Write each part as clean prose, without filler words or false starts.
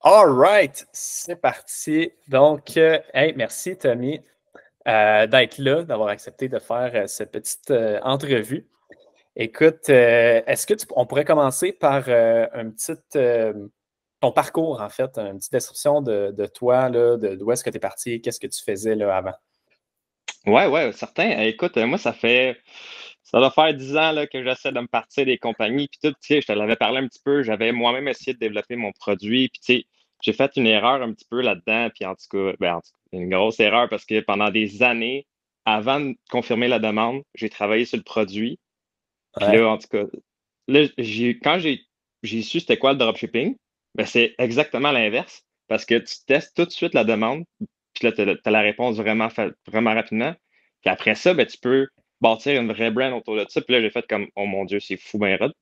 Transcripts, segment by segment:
All right, c'est parti. Donc, hey, merci Tommy d'être là, d'avoir accepté de faire cette petite entrevue. Écoute, est-ce que on pourrait commencer par un petit ton parcours, en fait, une petite description de toi, là, d'où est-ce que tu es parti, qu'est-ce que tu faisais là avant? Ouais, ouais, certain. Écoute, moi, ça doit faire 10 ans là, que j'essaie de me partir des compagnies. Puis tout, tu sais, je te l'avais parlé un petit peu. J'avais moi-même essayé de développer mon produit. Puis, tu sais, j'ai fait une erreur un petit peu là-dedans. Puis, en tout cas, une grosse erreur parce que pendant des années, avant de confirmer la demande, j'ai travaillé sur le produit. Puis Ouais. là, en tout cas, là, j'ai su c'était quoi le dropshipping, ben, c'est exactement l'inverse. Parce que tu testes tout de suite la demande, puis là, tu as la réponse vraiment, vraiment rapidement. Puis après ça, ben, tu peux bâtir une vraie brand autour de ça. Puis là, j'ai fait comme, oh mon Dieu, c'est fou, ben raide.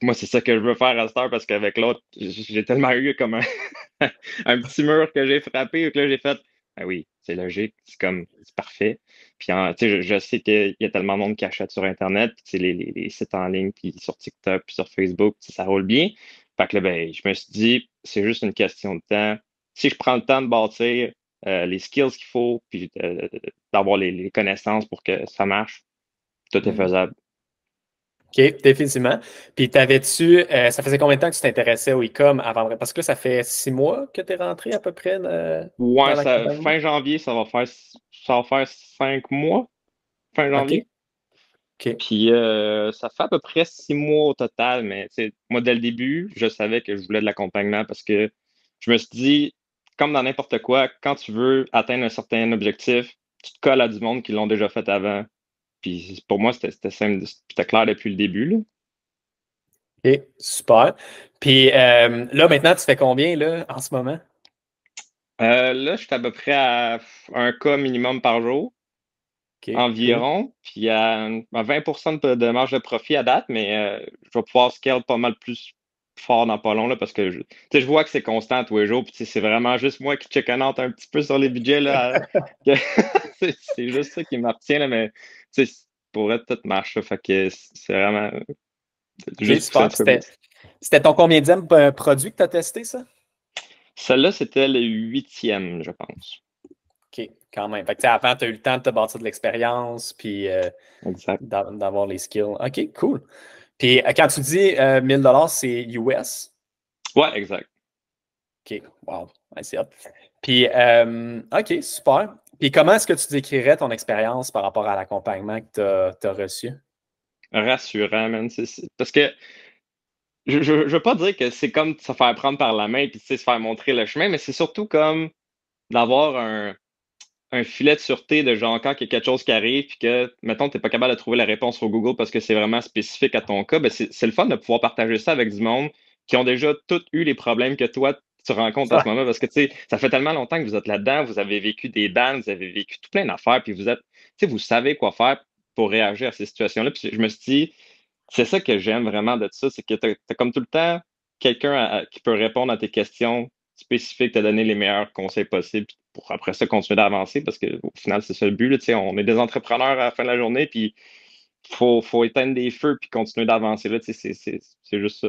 Moi, c'est ça que je veux faire à cette heure parce qu'avec l'autre, j'ai tellement eu comme un, un petit mur que j'ai frappé. Que là, j'ai fait, ben oui, c'est logique, c'est comme, c'est parfait. Puis, tu sais, je sais qu'il y a tellement de monde qui achète sur Internet, puis tu sais, les sites en ligne, puis sur TikTok, puis sur Facebook, tu sais, ça roule bien. Fait que là, ben, je me suis dit, c'est juste une question de temps. Si je prends le temps de bâtir les skills qu'il faut, puis d'avoir les connaissances pour que ça marche, tout est Mhm. faisable. OK, définitivement. Puis, t'avais-tu, ça faisait combien de temps que tu t'intéressais au e-com avant? Parce que là, ça fait 6 mois que tu es rentré à peu près dans Ouais, l'accompagnement. fin janvier, ça va faire 5 mois, fin OK, janvier. OK. Puis ça fait à peu près 6 mois au total, mais tu sais, moi, dès le début, je savais que je voulais de l'accompagnement parce que je me suis dit, comme dans n'importe quoi, quand tu veux atteindre un certain objectif, tu te colles à du monde qui l'ont déjà fait avant. Puis pour moi, c'était simple, c'était clair depuis le début, là. OK, super. Puis là, maintenant, tu fais combien là, en ce moment? Là, je suis à peu près à un cas minimum par jour, OK, cool. environ, puis à 20% de marge de profit à date, mais je vais pouvoir scale pas mal plus fort dans pas long, là, parce que tu sais, je vois que c'est constant tous les jours, puis tu sais, c'est vraiment juste moi qui check out un petit peu sur les budgets, là, que c'est juste ça qui m'abstient, là, mais tu sais, pour être tout marche, là, fait que c'est vraiment OK, juste pousser un super. petit Puis peu plus. c'était ton combienième produit que tu as testé, ça? Celle-là, c'était le 8e, je pense. OK, quand même. Fait que, tu sais, avant, tu as eu le temps de te bâtir de l'expérience, puis Exact. d'avoir les skills. OK, cool. Puis quand tu dis 1000 c'est US? Ouais, exact. OK, wow, ouais, c'est hot. Puis, OK, super. Puis comment est-ce que tu décrirais ton expérience par rapport à l'accompagnement que tu as reçu? Rassurant, man. Parce que je veux pas dire que c'est comme se faire prendre par la main puis tu sais, se faire montrer le chemin, mais c'est surtout comme d'avoir un filet de sûreté de genre quand il y a quelque chose qui arrive puis que, mettons, tu n'es pas capable de trouver la réponse sur Google parce que c'est vraiment spécifique à ton cas, ben c'est le fun de pouvoir partager ça avec du monde qui ont déjà tous eu les problèmes que toi, tu rencontres en ce Ouais, moment parce que, tu sais, ça fait tellement longtemps que vous êtes là-dedans, vous avez vécu des bans, vous avez vécu tout plein d'affaires, puis vous êtes, tu sais, vous savez quoi faire pour réagir à ces situations-là. Puis je me suis dit, c'est ça que j'aime vraiment de ça, c'est que tu as, comme tout le temps quelqu'un qui peut répondre à tes questions spécifiques, te donner les meilleurs conseils possibles puis pour après ça continuer d'avancer parce qu'au final, c'est ça le but. Là, tu sais, on est des entrepreneurs à la fin de la journée, puis faut éteindre des feux puis continuer d'avancer. Là, tu sais, c'est juste ça.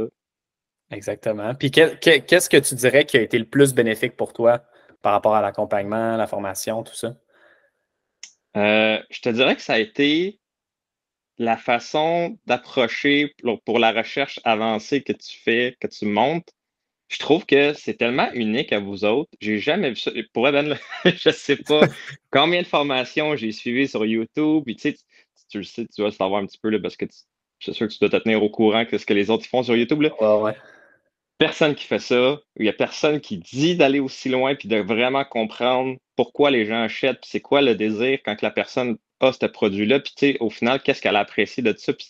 exactement. Puis qu'est-ce que tu dirais qui a été le plus bénéfique pour toi par rapport à l'accompagnement, la formation, tout ça? Je te dirais que ça a été la façon d'approcher pour la recherche avancée que tu fais, que tu montes. Je trouve que c'est tellement unique à vous autres. J'ai jamais vu ça. Pour vrai, Ben, là, je sais pas combien de formations j'ai suivies sur YouTube. Puis, tu sais, tu le sais, tu vas le savoir un petit peu là, parce que c'est sûr que tu dois te tenir au courant de ce que les autres font sur YouTube. Là. Ouais, ouais. Personne qui fait ça. Il y a personne qui dit d'aller aussi loin puis de vraiment comprendre pourquoi les gens achètent, puis c'est quoi le désir quand que la personne a ce produit-là. Puis, tu sais, au final, qu'est-ce qu'elle apprécie de ça. Puis,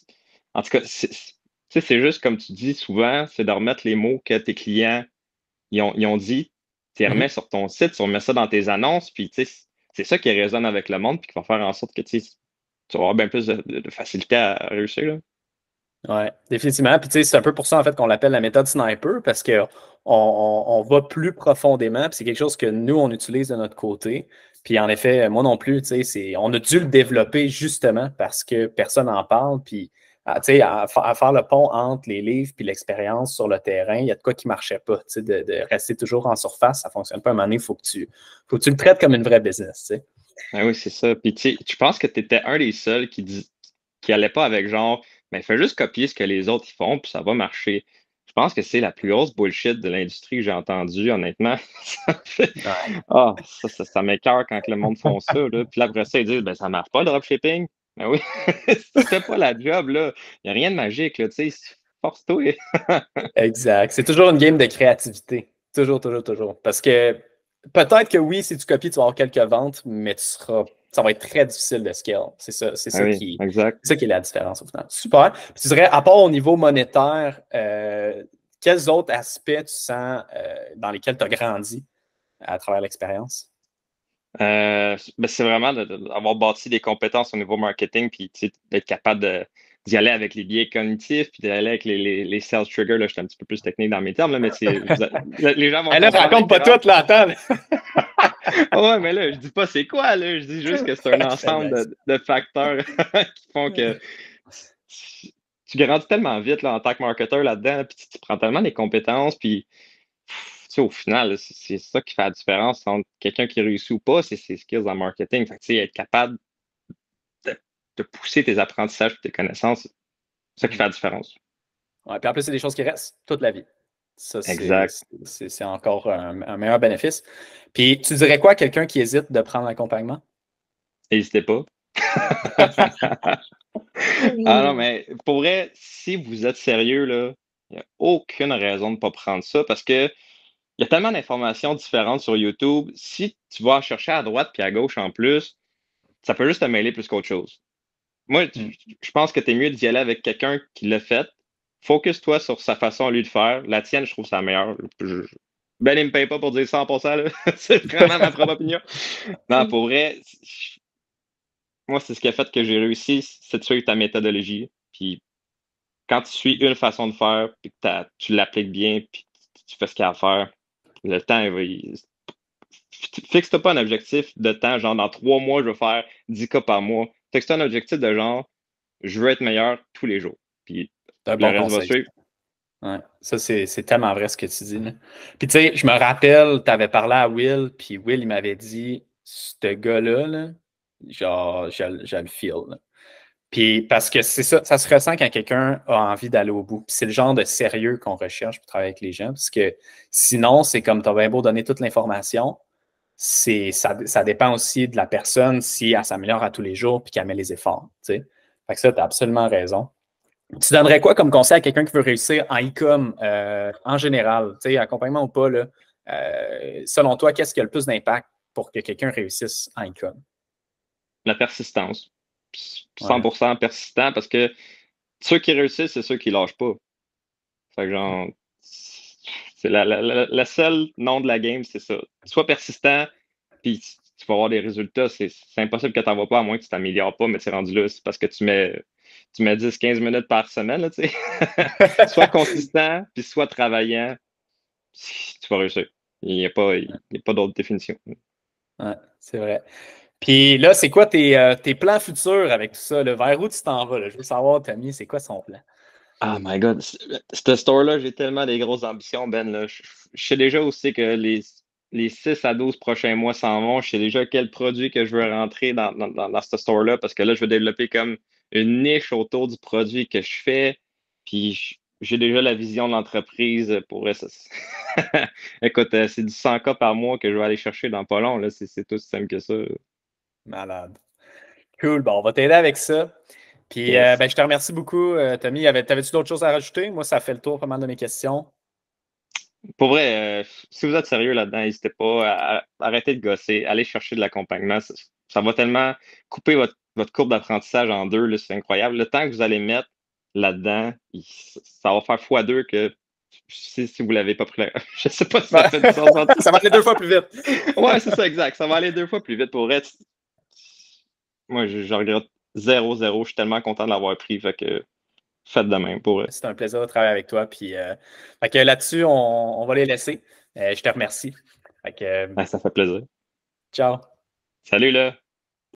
en tout cas, tu sais, c'est juste comme tu dis souvent, c'est de remettre les mots que tes clients ils ont dit, tu les remets Mhm. sur ton site, tu remets ça dans tes annonces, puis tu sais, c'est ça qui résonne avec le monde, puis qui va faire en sorte que tu sais, tu vas avoir bien plus de facilité à réussir, là. Ouais, définitivement. Puis tu sais, c'est un peu pour ça en fait qu'on l'appelle la méthode sniper parce que on va plus profondément. Puis c'est quelque chose que nous, on utilise de notre côté. Puis en effet, moi non plus, tu sais, on a dû le développer justement parce que personne n'en parle. Puis à faire le pont entre les livres et l'expérience sur le terrain, il y a de quoi qui ne marchait pas. De rester toujours en surface, ça ne fonctionne pas. À un moment donné, faut que tu le traites comme une vraie business. Ah oui, c'est ça. Puis tu sais, je pense que tu étais un des seuls qui allait pas avec genre, mais fais juste copier ce que les autres ils font, puis ça va marcher. Je pense que c'est la plus grosse bullshit de l'industrie que j'ai entendue, honnêtement. Ça m'écoeure quand que le monde font ça, là. Puis là, après ça, ils disent, ben ça marche pas le dropshipping. Ben oui, si tu fais pas la job, là, il n'y a rien de magique, là, tu sais, force-toi. Exact. C'est toujours une game de créativité. Toujours, toujours, toujours. Parce que peut-être que oui, si tu copies, tu vas avoir quelques ventes, mais ça va être très difficile de scale. C'est ça, Ah oui, exact. c'est ça qui est la différence au final. Super. Puis tu dirais, à part au niveau monétaire, quels autres aspects tu sens dans lesquels tu as grandi à travers l'expérience? Ben, c'est vraiment d'avoir bâti des compétences au niveau marketing, puis tu sais, d'être capable d'y aller avec les biais cognitifs, puis d'aller avec les sales triggers. Là, je suis un petit peu plus technique dans mes termes, là, mais les gens vont Là, comprendre. raconte pas tout, là, attends. Ouais, mais là, je dis pas c'est quoi, là. Je dis juste que c'est un Je fais une ensemble blague. de facteurs qui font que tu grandis tellement vite là, en tant que marketeur là-dedans, puis tu prends tellement des compétences, puis tu sais, au final, c'est ça qui fait la différence entre quelqu'un qui réussit ou pas, c'est ses skills en marketing. Fait que, tu sais, être capable de pousser tes apprentissages et tes connaissances, c'est ça qui fait la différence. Ouais, puis en plus, c'est des choses qui restent toute la vie. Ça, Exact. c'est encore un meilleur bénéfice. Puis, tu dirais quoi à quelqu'un qui hésite de prendre l'accompagnement? N'hésitez pas. Ah non, mais pour vrai, si vous êtes sérieux, là, il n'y a aucune raison de ne pas prendre ça parce que il y a tellement d'informations différentes sur YouTube. Si tu vas en chercher à droite puis à gauche en plus, ça peut juste te mêler plus qu'autre chose. Moi, Hmm. je pense que tu es mieux d'y aller avec quelqu'un qui l'a fait. Focus-toi sur sa façon à lui de faire. La tienne, je trouve ça meilleure. Ben, il me paye pas pour dire 100%, là. C'est vraiment ma propre opinion. Non, pour vrai, moi, c'est ce qui a fait que j'ai réussi, c'est de suivre ta méthodologie. Puis quand tu suis une façon de faire, puis que tu l'appliques bien, puis tu fais ce qu'il y a à faire, le temps, fixe-toi pas un objectif de temps, genre dans 3 mois, je veux faire 10 cas par mois. Fixe-toi un objectif de genre, je veux être meilleur tous les jours. Puis C'est un le bon reste va conseil. suivre. Ouais. Ça, c'est tellement vrai ce que tu dis, là. Puis, tu sais, je me rappelle, tu avais parlé à Will, puis Will, il m'avait dit, ce gars-là, là, genre, je le feel, là. Puis, parce que c'est ça, ça se ressent quand quelqu'un a envie d'aller au bout. Puis c'est le genre de sérieux qu'on recherche pour travailler avec les gens, parce que sinon, c'est comme tu as bien beau donner toute l'information, ça dépend aussi de la personne si elle s'améliore à tous les jours puis qu'elle met les efforts, tu sais. Fait que ça, tu as absolument raison. Tu donnerais quoi comme conseil à quelqu'un qui veut réussir en e-com en général, tu sais, accompagnement ou pas, là, selon toi, qu'est-ce qui a le plus d'impact pour que quelqu'un réussisse en e-com? La persistance. Ouais. 100% persistant parce que ceux qui réussissent, c'est ceux qui lâchent pas. Fait que genre, c'est la seule nom de la game, c'est ça. Sois persistant, puis tu vas avoir des résultats. C'est impossible que tu n'en vois pas, à moins que tu t'améliores pas, mais tu es rendu là, c'est parce que tu mets 10-15 minutes par semaine, là, tu sais. Sois consistant, puis sois travaillant, tu vas réussir. Il y a pas d'autre définition. Ouais, c'est vrai. Puis là, c'est quoi tes plans futurs avec tout ça, là? Vers où tu t'en vas, là? Je veux savoir, Tommy, c'est quoi son plan? Ah my God, cette store-là, j'ai tellement des grosses ambitions, Ben. Là. Je sais déjà aussi que les 6 à 12 prochains mois s'en vont. Je sais déjà quel produit que je veux rentrer dans cette store-là parce que là, je veux développer comme une niche autour du produit que je fais. Puis j'ai déjà la vision de l'entreprise pour ça. Écoute, c'est du 100K par mois que je vais aller chercher dans pas long. Là. C'est tout simple que ça. Malade. Cool. Bon, on va t'aider avec ça. Puis, Yes. ben, je te remercie beaucoup, Tommy. T'avais-tu d'autres choses à rajouter? Moi, ça fait le tour pas mal de mes questions. Pour vrai, si vous êtes sérieux là-dedans, n'hésitez pas à arrêter de gosser, allez chercher de l'accompagnement. Ça va tellement couper votre courbe d'apprentissage en deux, là, c'est incroyable. Le temps que vous allez mettre là-dedans, ça va faire fois deux que si vous ne l'avez pas pris là. Je ne sais pas si ça fait du sens. Ça va aller 2 fois plus vite. Ouais, c'est ça, exact. Ça va aller 2 fois plus vite pour vrai. Moi, je regrette 0-0. Je suis tellement content de l'avoir pris. Fait que faites de même pour vrai. C'est un plaisir de travailler avec toi. Puis, fait que là-dessus, on va les laisser. Je te remercie. Fait que, Ouais, ça fait plaisir. ciao. Salut là!